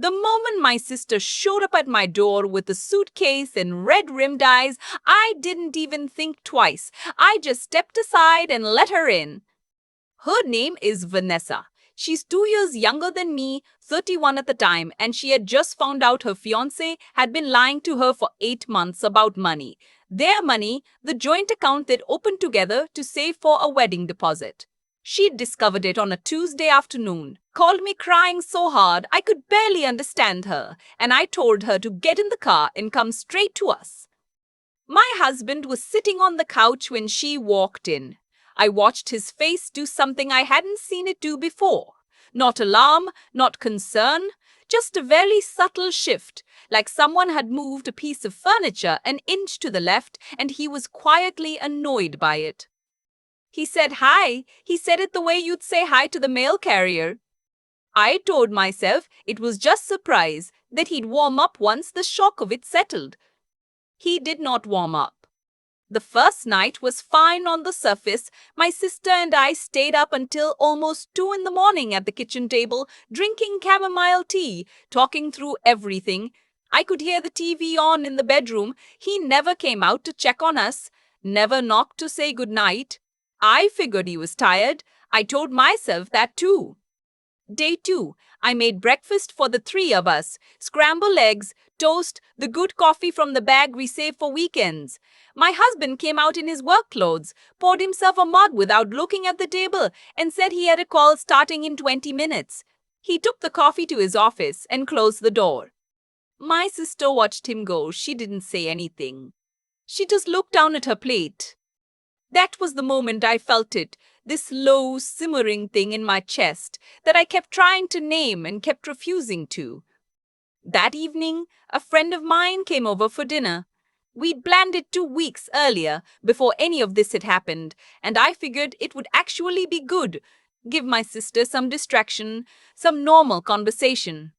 The moment my sister showed up at my door with a suitcase and red-rimmed eyes, I didn't even think twice. I just stepped aside and let her in. Her name is Vanessa. She's 2 years younger than me, 31 at the time, and she had just found out her fiancé had been lying to her for 8 months about money. Their money, the joint account they'd opened together to save for a wedding deposit. She'd discovered it on a Tuesday afternoon, called me crying so hard I could barely understand her, and I told her to get in the car and come straight to us. My husband was sitting on the couch when she walked in. I watched his face do something I hadn't seen it do before. Not alarm, not concern, just a very subtle shift, like someone had moved a piece of furniture an inch to the left and he was quietly annoyed by it. He said hi. He said it the way you'd say hi to the mail carrier. I told myself it was just surprise, that he'd warm up once the shock of it settled. He did not warm up. The first night was fine on the surface. My sister and I stayed up until almost 2 in the morning at the kitchen table, drinking chamomile tea, talking through everything. I could hear the TV on in the bedroom. He never came out to check on us, never knocked to say goodnight. I figured he was tired. I told myself that too. Day 2, I made breakfast for the 3 of us. Scrambled eggs, toast, the good coffee from the bag we save for weekends. My husband came out in his work clothes, poured himself a mug without looking at the table, and said he had a call starting in 20 minutes. He took the coffee to his office and closed the door. My sister watched him go. She didn't say anything. She just looked down at her plate. That was the moment I felt it, this low, simmering thing in my chest that I kept trying to name and kept refusing to. That evening, a friend of mine came over for dinner. We'd planned it 2 weeks earlier, before any of this had happened, and I figured it would actually be good, give my sister some distraction, some normal conversation.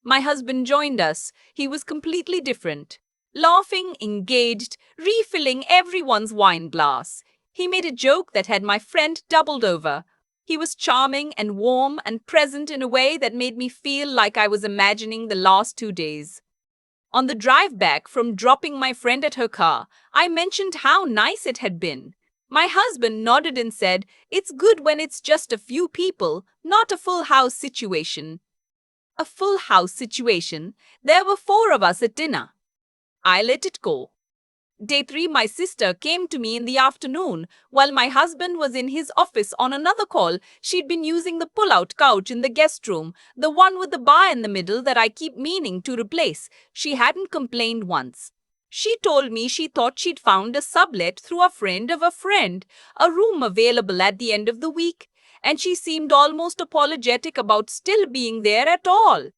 My husband joined us. He was completely different. Laughing, engaged, refilling everyone's wine glass. He made a joke that had my friend doubled over. He was charming and warm and present in a way that made me feel like I was imagining the last 2 days. On the drive back from dropping my friend at her car, I mentioned how nice it had been. My husband nodded and said, "It's good when it's just a few people, not a full house situation." A full house situation? There were 4 of us at dinner. I let it go. Day 3, my sister came to me in the afternoon. While my husband was in his office on another call, she'd been using the pull-out couch in the guest room, the one with the bar in the middle that I keep meaning to replace. She hadn't complained once. She told me she thought she'd found a sublet through a friend of a friend, a room available at the end of the week, and she seemed almost apologetic about still being there at all.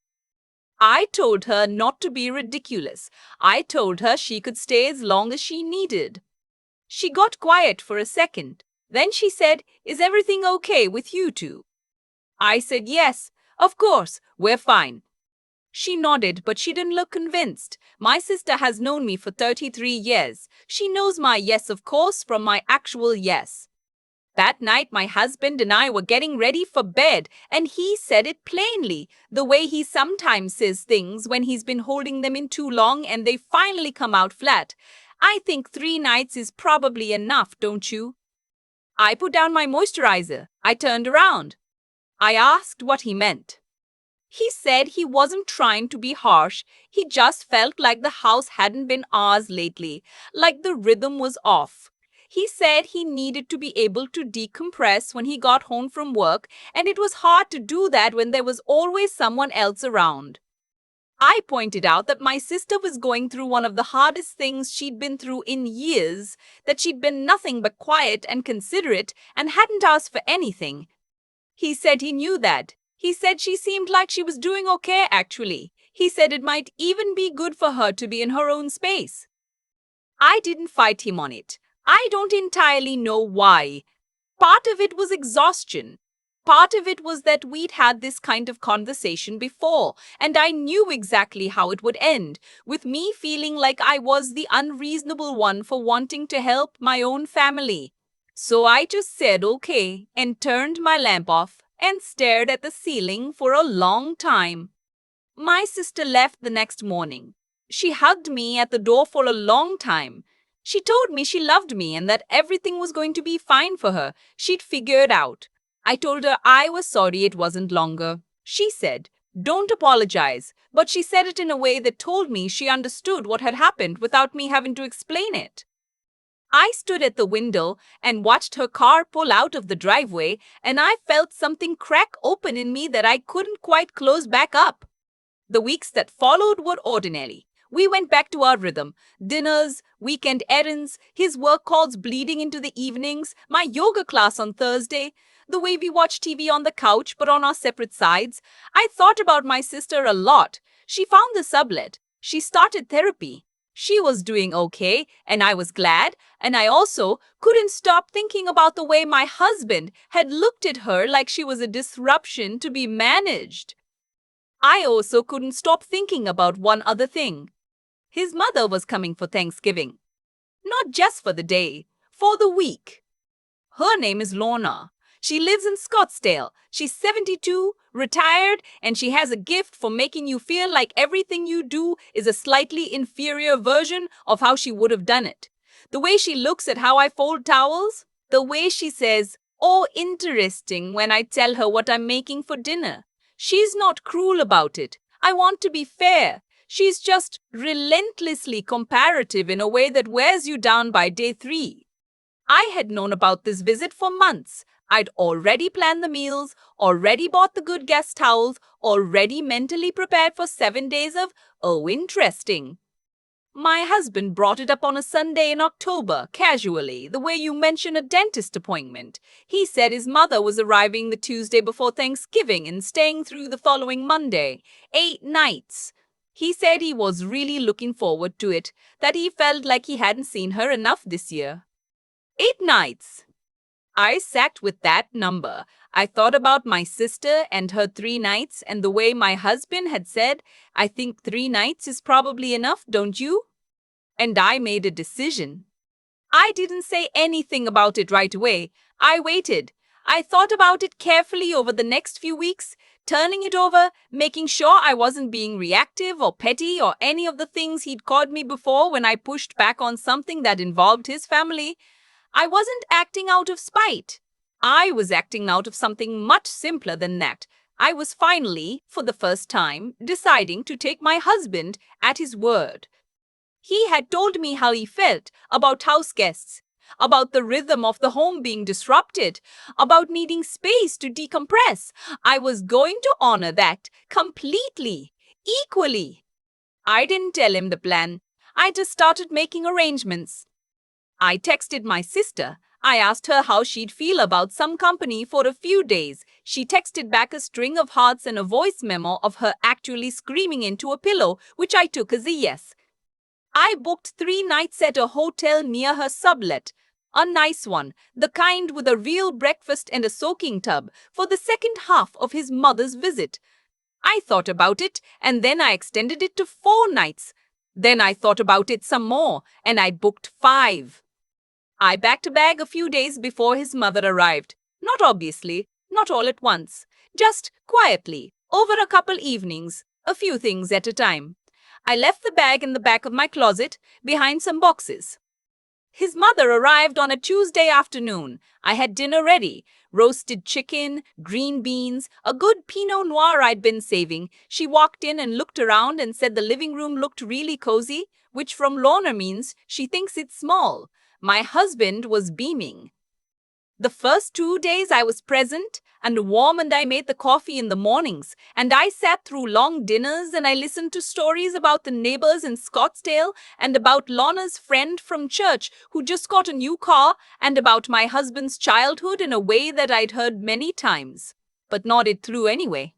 I told her not to be ridiculous. I told her she could stay as long as she needed. She got quiet for a second. Then she said, "Is everything okay with you two?" I said, "Yes, of course, we're fine." She nodded, but she didn't look convinced. My sister has known me for 33 years. She knows my yes, of course, from my actual yes. That night, my husband and I were getting ready for bed, and he said it plainly, the way he sometimes says things when he's been holding them in too long and they finally come out flat. "I think 3 nights is probably enough, don't you?" I put down my moisturizer. I turned around. I asked what he meant. He said he wasn't trying to be harsh. He just felt like the house hadn't been ours lately, like the rhythm was off. He said he needed to be able to decompress when he got home from work, and it was hard to do that when there was always someone else around. I pointed out that my sister was going through one of the hardest things she'd been through in years, that she'd been nothing but quiet and considerate and hadn't asked for anything. He said he knew that. He said she seemed like she was doing okay, actually. He said it might even be good for her to be in her own space. I didn't fight him on it. I don't entirely know why. Part of it was exhaustion. Part of it was that we'd had this kind of conversation before, and I knew exactly how it would end, with me feeling like I was the unreasonable one for wanting to help my own family. So I just said okay and turned my lamp off and stared at the ceiling for a long time. My sister left the next morning. She hugged me at the door for a long time. She told me she loved me and that everything was going to be fine for her. She'd figure it out. I told her I was sorry it wasn't longer. She said, "Don't apologize," but she said it in a way that told me she understood what had happened without me having to explain it. I stood at the window and watched her car pull out of the driveway, and I felt something crack open in me that I couldn't quite close back up. The weeks that followed were ordinary. We went back to our rhythm: dinners, weekend errands, his work calls bleeding into the evenings, my yoga class on Thursday, the way we watched TV on the couch but on our separate sides. I thought about my sister a lot. She found the sublet. She started therapy. She was doing okay, and I was glad, and I also couldn't stop thinking about the way my husband had looked at her like she was a disruption to be managed. I also couldn't stop thinking about one other thing. His mother was coming for Thanksgiving. Not just for the day, for the week. Her name is Lorna. She lives in Scottsdale. She's 72, retired, and she has a gift for making you feel like everything you do is a slightly inferior version of how she would have done it. The way she looks at how I fold towels, the way she says, "Oh, interesting," when I tell her what I'm making for dinner. She's not cruel about it. I want to be fair. She's just relentlessly comparative in a way that wears you down by day 3. I had known about this visit for months. I'd already planned the meals, already bought the good guest towels, already mentally prepared for 7 days of, "Oh, interesting." My husband brought it up on a Sunday in October, casually, the way you mention a dentist appointment. He said his mother was arriving the Tuesday before Thanksgiving and staying through the following Monday. 8 nights. He said he was really looking forward to it, that he felt like he hadn't seen her enough this year. 8 nights. I sat with that number. I thought about my sister and her 3 nights and the way my husband had said, "I think 3 nights is probably enough, don't you?" And I made a decision. I didn't say anything about it right away. I waited. I thought about it carefully over the next few weeks, turning it over, making sure I wasn't being reactive or petty or any of the things he'd called me before when I pushed back on something that involved his family. I wasn't acting out of spite. I was acting out of something much simpler than that. I was finally, for the first time, deciding to take my husband at his word. He had told me how he felt about house guests, about the rhythm of the home being disrupted, about needing space to decompress. I was going to honor that completely, equally. I didn't tell him the plan. I just started making arrangements. I texted my sister. I asked her how she'd feel about some company for a few days. She texted back a string of hearts and a voice memo of her actually screaming into a pillow, which I took as a yes. I booked 3 nights at a hotel near her sublet. A nice one, the kind with a real breakfast and a soaking tub, for the second half of his mother's visit. I thought about it, and then I extended it to 4 nights. Then I thought about it some more, and I booked 5. I packed a bag a few days before his mother arrived. Not obviously, not all at once. Just quietly, over a couple evenings, a few things at a time. I left the bag in the back of my closet, behind some boxes. His mother arrived on a Tuesday afternoon. I had dinner ready: roasted chicken, green beans, a good Pinot Noir I'd been saving. She walked in and looked around and said the living room looked really cozy, which from Lorna means she thinks it's small. My husband was beaming. The first 2 days I was present and warm, and I made the coffee in the mornings, and I sat through long dinners, and I listened to stories about the neighbors in Scottsdale and about Lorna's friend from church who just got a new car and about my husband's childhood in a way that I'd heard many times, but nodded through anyway.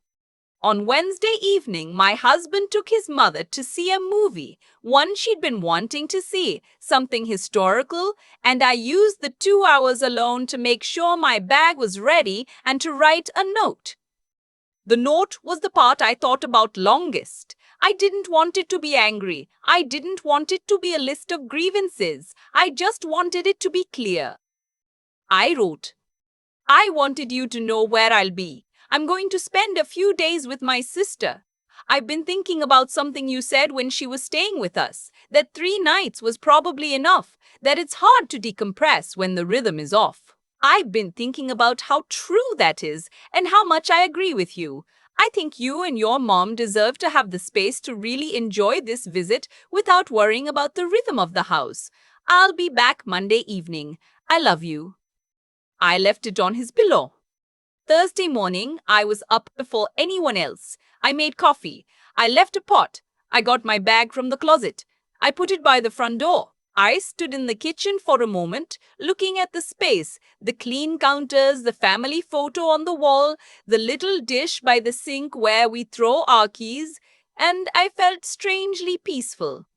On Wednesday evening, my husband took his mother to see a movie, one she'd been wanting to see, something historical, and I used the 2 hours alone to make sure my bag was ready and to write a note. The note was the part I thought about longest. I didn't want it to be angry. I didn't want it to be a list of grievances. I just wanted it to be clear. I wrote, "I wanted you to know where I'll be. I'm going to spend a few days with my sister. I've been thinking about something you said when she was staying with us, that 3 nights was probably enough, that it's hard to decompress when the rhythm is off. I've been thinking about how true that is and how much I agree with you. I think you and your mom deserve to have the space to really enjoy this visit without worrying about the rhythm of the house. I'll be back Monday evening. I love you. I left it on his pillow. Thursday morning, I was up before anyone else. I made coffee. I left a pot. I got my bag from the closet. I put it by the front door. I stood in the kitchen for a moment, looking at the space, the clean counters, the family photo on the wall, the little dish by the sink where we throw our keys, and I felt strangely peaceful.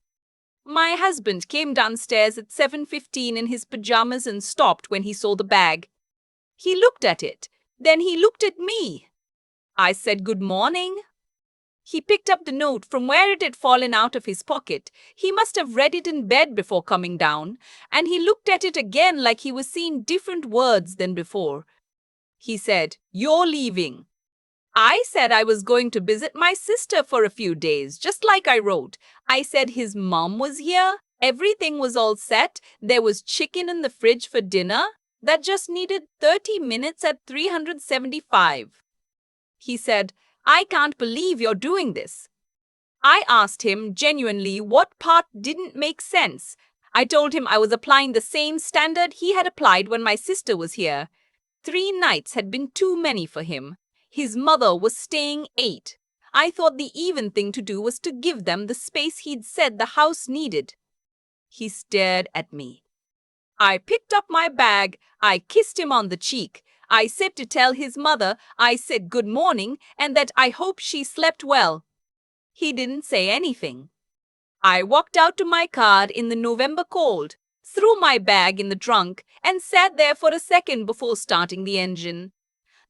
My husband came downstairs at 7:15 in his pajamas and stopped when he saw the bag. He looked at it. Then he looked at me. I said good morning. He picked up the note from where it had fallen out of his pocket. He must have read it in bed before coming down, and he looked at it again like he was seeing different words than before. He said, "You're leaving." I said I was going to visit my sister for a few days, just like I wrote. I said his mom was here. Everything was all set. There was chicken in the fridge for dinner. That just needed 30 minutes at 375. He said, "I can't believe you're doing this." I asked him genuinely what part didn't make sense. I told him I was applying the same standard he had applied when my sister was here. 3 nights had been too many for him. His mother was staying 8. I thought the even thing to do was to give them the space he'd said the house needed. He stared at me. I picked up my bag. I kissed him on the cheek. I said to tell his mother I said good morning and that I hope she slept well. He didn't say anything. I walked out to my car in the November cold, threw my bag in the trunk, and sat there for a second before starting the engine.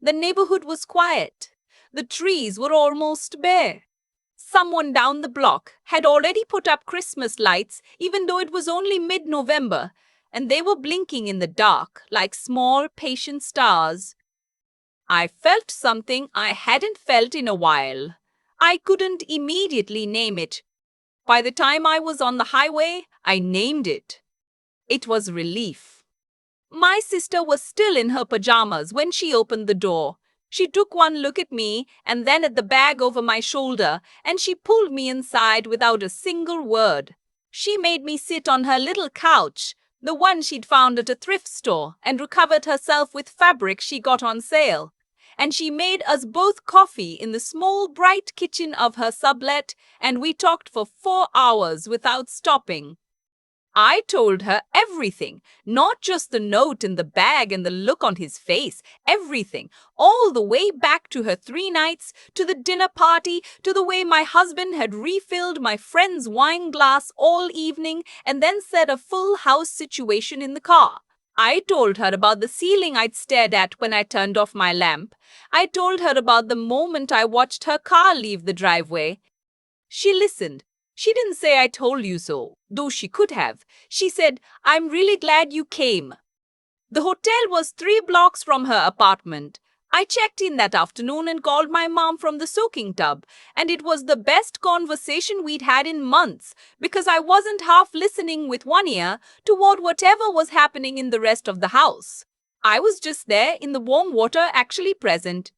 The neighborhood was quiet. The trees were almost bare. Someone down the block had already put up Christmas lights, even though it was only mid-November, and they were blinking in the dark like small, patient stars. I felt something I hadn't felt in a while. I couldn't immediately name it. By the time I was on the highway, I named it. It was relief. My sister was still in her pajamas when she opened the door. She took one look at me and then at the bag over my shoulder, and she pulled me inside without a single word. She made me sit on her little couch, the one she'd found at a thrift store, and recovered herself with fabric she got on sale. And she made us both coffee in the small, bright kitchen of her sublet, and we talked for 4 hours without stopping. I told her everything, not just the note in the bag and the look on his face, everything, all the way back to her 3 nights, to the dinner party, to the way my husband had refilled my friend's wine glass all evening and then set a full house situation in the car. I told her about the ceiling I'd stared at when I turned off my lamp. I told her about the moment I watched her car leave the driveway. She listened. She didn't say I told you so, though she could have. She said, "I'm really glad you came." The hotel was 3 blocks from her apartment. I checked in that afternoon and called my mom from the soaking tub, and it was the best conversation we'd had in months because I wasn't half listening with one ear toward whatever was happening in the rest of the house. I was just there in the warm water, actually present.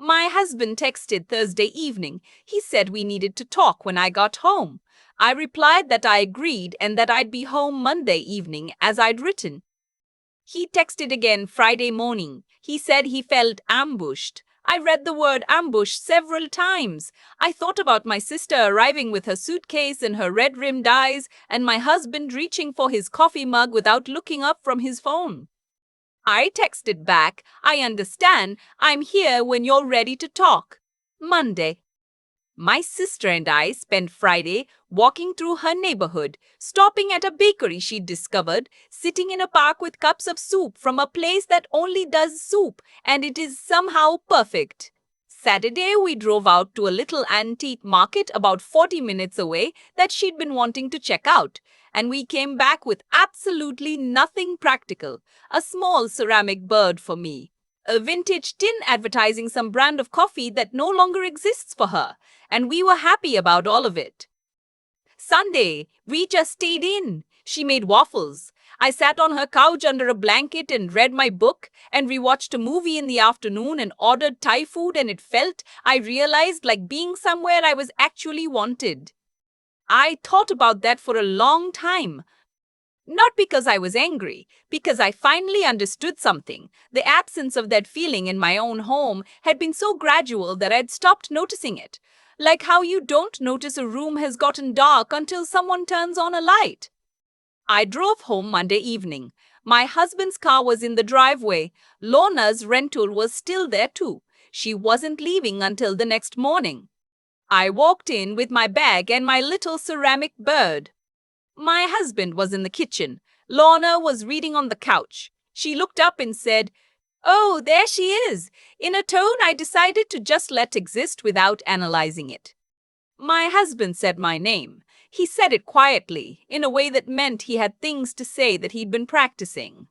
My husband texted Thursday evening. He said we needed to talk when I got home. I replied that I agreed and that I'd be home Monday evening as I'd written. He texted again Friday morning. He said he felt ambushed. I read the word ambush several times. I thought about my sister arriving with her suitcase and her red-rimmed eyes, and my husband reaching for his coffee mug without looking up from his phone. I texted back, "I understand. I'm here when you're ready to talk." Monday. My sister and I spent Friday walking through her neighborhood, stopping at a bakery she'd discovered, sitting in a park with cups of soup from a place that only does soup, and it is somehow perfect. Saturday, we drove out to a little antique market about 40 minutes away that she'd been wanting to check out, and we came back with absolutely nothing practical. A small ceramic bird for me, a vintage tin advertising some brand of coffee that no longer exists for her, and we were happy about all of it. Sunday, we just stayed in. She made waffles. I sat on her couch under a blanket and read my book, and we watched a movie in the afternoon and ordered Thai food, and it felt, I realized, like being somewhere I was actually wanted. I thought about that for a long time. Not because I was angry, because I finally understood something. The absence of that feeling in my own home had been so gradual that I'd stopped noticing it. Like how you don't notice a room has gotten dark until someone turns on a light. I drove home Monday evening. My husband's car was in the driveway. Lorna's rental was still there too. She wasn't leaving until the next morning. I walked in with my bag and my little ceramic bird. My husband was in the kitchen. Lorna was reading on the couch. She looked up and said, "Oh, there she is." In a tone I decided to just let exist without analyzing it. My husband said my name. He said it quietly, in a way that meant he had things to say that he'd been practicing.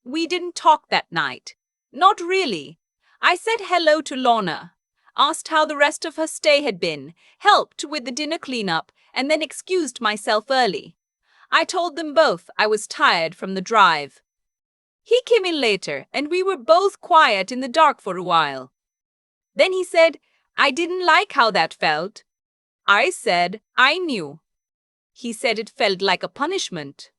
We didn't talk that night. Not really. I said hello to Lorna, asked how the rest of her stay had been, helped with the dinner cleanup, and then excused myself early. I told them both I was tired from the drive. He came in later, and we were both quiet in the dark for a while. Then he said, "I didn't like how that felt." I said, "I knew." He said it felt like a punishment.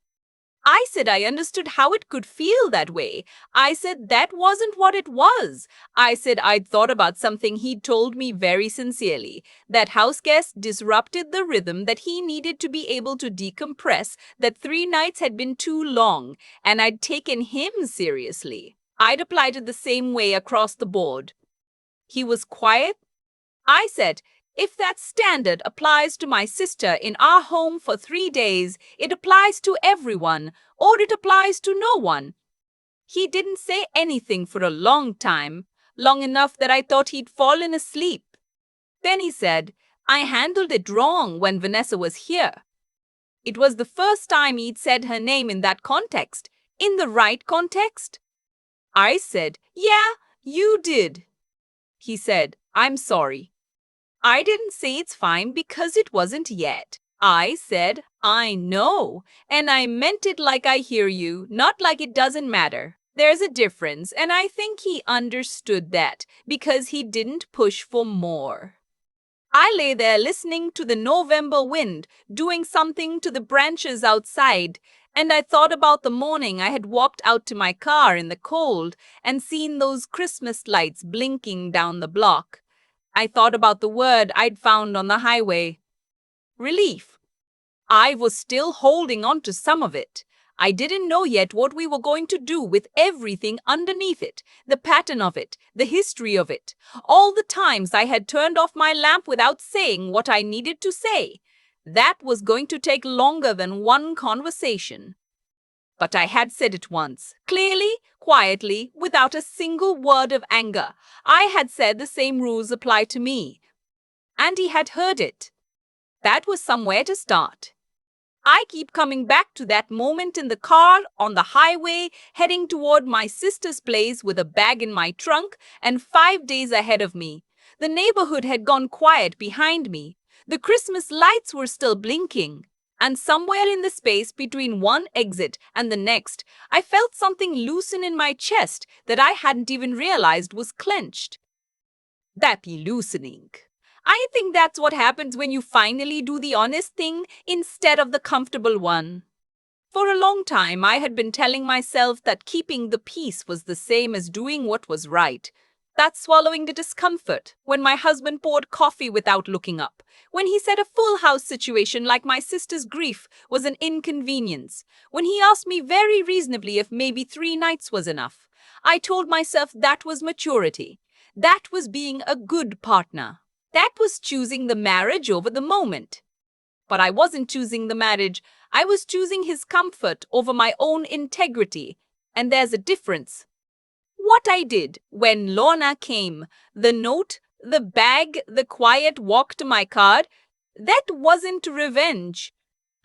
I said I understood how it could feel that way. I said that wasn't what it was. I said I'd thought about something he'd told me very sincerely. That house guest disrupted the rhythm, that he needed to be able to decompress, that 3 nights had been too long, and I'd taken him seriously. I'd applied it the same way across the board. He was quiet. I said, "If that standard applies to my sister in our home for 3 days, it applies to everyone, or it applies to no one." He didn't say anything for a long time, long enough that I thought he'd fallen asleep. Then he said, "I handled it wrong when Vanessa was here." It was the first time he'd said her name in that context, in the right context. I said, "Yeah, you did." He said, "I'm sorry." I didn't say it's fine because it wasn't yet. I said, "I know," and I meant it like I hear you, not like it doesn't matter. There's a difference, and I think he understood that because he didn't push for more. I lay there listening to the November wind, doing something to the branches outside, and I thought about the morning I had walked out to my car in the cold and seen those Christmas lights blinking down the block. I thought about the word I'd found on the highway. Relief. I was still holding on to some of it. I didn't know yet what we were going to do with everything underneath it, the pattern of it, the history of it, all the times I had turned off my lamp without saying what I needed to say. That was going to take longer than one conversation. But I had said it once, clearly, quietly, without a single word of anger. I had said the same rules apply to me. And he had heard it. That was somewhere to start. I keep coming back to that moment in the car, on the highway, heading toward my sister's place with a bag in my trunk and 5 days ahead of me. The neighborhood had gone quiet behind me. The Christmas lights were still blinking. And somewhere in the space between one exit and the next, I felt something loosen in my chest that I hadn't even realized was clenched. That loosening. I think that's what happens when you finally do the honest thing instead of the comfortable one. For a long time, I had been telling myself that keeping the peace was the same as doing what was right. That's swallowing the discomfort. When my husband poured coffee without looking up. When he said a full house situation like my sister's grief was an inconvenience. When he asked me very reasonably if maybe 3 nights was enough. I told myself that was maturity. That was being a good partner. That was choosing the marriage over the moment. But I wasn't choosing the marriage. I was choosing his comfort over my own integrity. And there's a difference. What I did when Lorna came, the note, the bag, the quiet walk to my car, that wasn't revenge.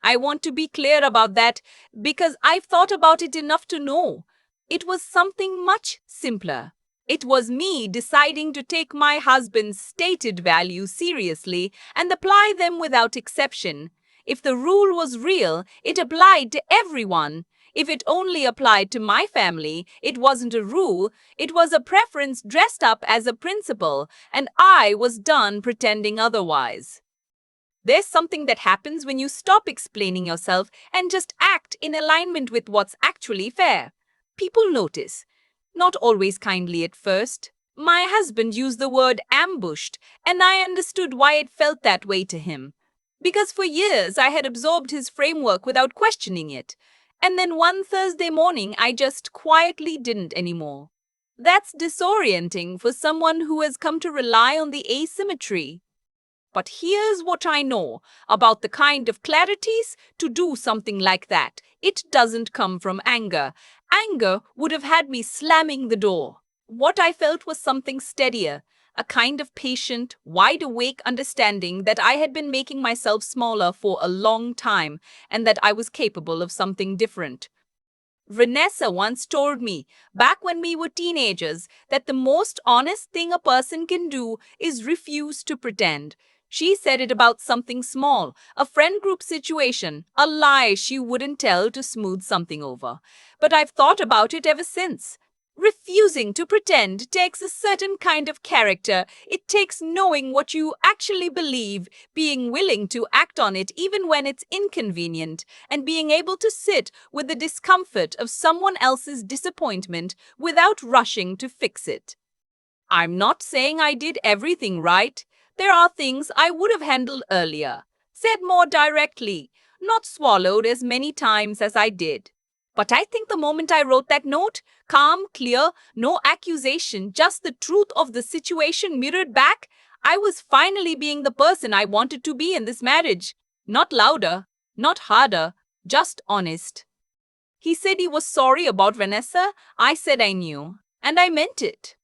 I want to be clear about that because I've thought about it enough to know. It was something much simpler. It was me deciding to take my husband's stated values seriously and apply them without exception. If the rule was real, it applied to everyone. If it only applied to my family, it wasn't a rule, it was a preference dressed up as a principle, and I was done pretending otherwise. There's something that happens when you stop explaining yourself and just act in alignment with what's actually fair. People notice, not always kindly at first. My husband used the word ambushed, and I understood why it felt that way to him. Because for years I had absorbed his framework without questioning it. And then one Thursday morning I just quietly didn't anymore. That's disorienting for someone who has come to rely on the asymmetry. But here's what I know about the kind of clarities to do something like that. It doesn't come from anger. Anger would have had me slamming the door. What I felt was something steadier, a kind of patient, wide awake understanding that I had been making myself smaller for a long time and that I was capable of something different. Vanessa once told me, back when we were teenagers, that the most honest thing a person can do is refuse to pretend. She said it about something small, a friend group situation, a lie she wouldn't tell to smooth something over. But I've thought about it ever since. Refusing to pretend takes a certain kind of character. It takes knowing what you actually believe, being willing to act on it even when it's inconvenient, and being able to sit with the discomfort of someone else's disappointment without rushing to fix it. I'm not saying I did everything right. There are things I would have handled earlier, said more directly, not swallowed as many times as I did. But I think the moment I wrote that note, calm, clear, no accusation, just the truth of the situation mirrored back, I was finally being the person I wanted to be in this marriage. Not louder, not harder, just honest. He said he was sorry about Vanessa. I said I knew, and I meant it.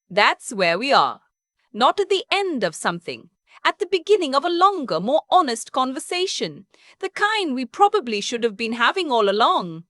That's where we are. Not at the end of something. At the beginning of a longer, more honest conversation. The kind we probably should have been having all along.